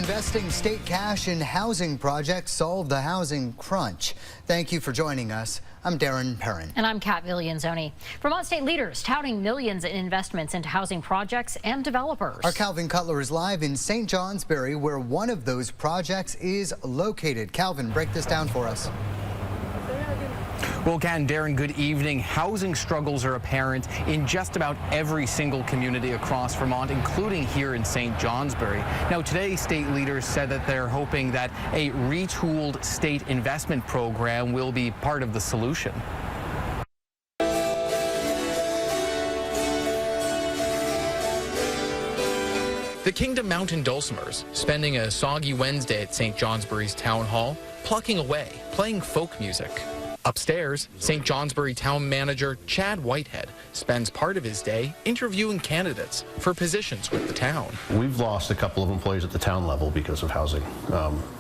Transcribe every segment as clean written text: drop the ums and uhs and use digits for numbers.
Investing state cash in housing projects solve the housing crunch. Thank you for joining us. I'm Darren Perrin. And I'm Kat Villianzoni. Vermont state leaders touting millions in investments into housing projects and developers. Our Calvin Cutler is live in St. Johnsbury, where one of those projects is located. Calvin, break this down for us. Well, Kat and Darren, good evening. Housing struggles are apparent in just about every single community across Vermont, including here in St. Johnsbury. Now, today, state leaders said that they're hoping that a retooled state investment program will be part of the solution. The Kingdom Mountain Dulcimers spending a soggy Wednesday at St. Johnsbury's Town Hall, plucking away, playing folk music. Upstairs, St. Johnsbury Town Manager Chad Whitehead spends part of his day interviewing candidates for positions with the town. We've lost a couple of employees at the town level because of housing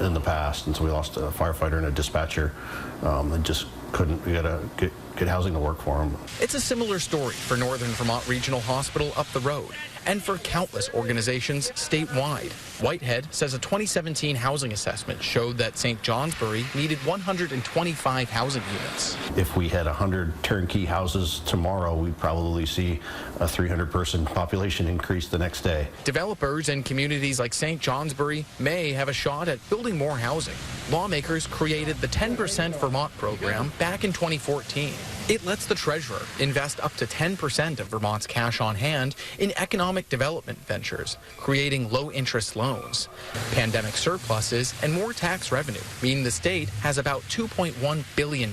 in the past, and so we lost a firefighter and a dispatcher and just couldn't get housing to work for them. It's a similar story for Northern Vermont Regional Hospital up the road and for countless organizations statewide. Whitehead says a 2017 housing assessment showed that St. Johnsbury needed 125 housing units. If we had 100 turnkey houses tomorrow, we'd probably see a 300-person population increase the next day. Developers in communities like St. Johnsbury may have a shot at building more housing. Lawmakers created the 10% Vermont program back in 2014. It lets the treasurer invest up to 10% of Vermont's cash on hand in economic development ventures, creating low-interest loans. Pandemic surpluses and more tax revenue mean the state has about $2.1 billion.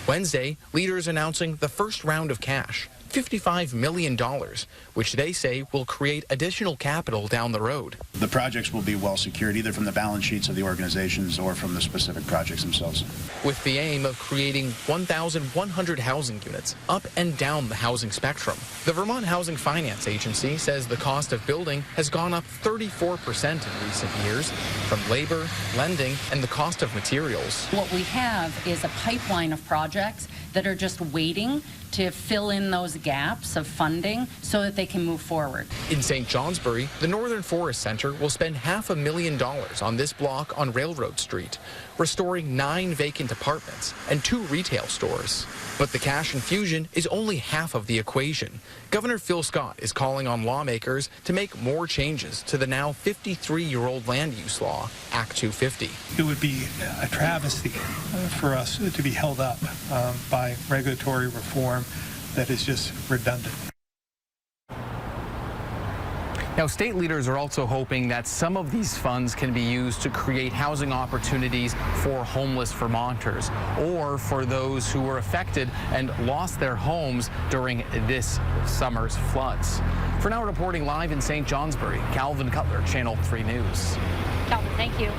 Wednesday, leaders announcing the first round of cash, $55 million, which they say will create additional capital down the road. The projects will be well secured either from the balance sheets of the organizations or from the specific projects themselves. With the aim of creating 1,100 housing units up and down the housing spectrum. The Vermont Housing Finance Agency says the cost of building has gone up 34% in recent years from labor, lending, and the cost of materials. What we have is a pipeline of projects that are just waiting to fill in those gaps of funding so that they can move forward. In St. Johnsbury, the Northern Forest Center will spend $500,000 on this block on Railroad Street, restoring 9 vacant apartments and 2 retail stores. But the cash infusion is only half of the equation. Governor Phil Scott is calling on lawmakers to make more changes to the now 53-year-old land use law, Act 250. It would be a travesty for us to be held up by regulatory reform that is just redundant. Now, state leaders are also hoping that some of these funds can be used to create housing opportunities for homeless Vermonters or for those who were affected and lost their homes during this summer's floods. For now, reporting live in St. Johnsbury, Calvin Cutler, Channel 3 News. Calvin, thank you.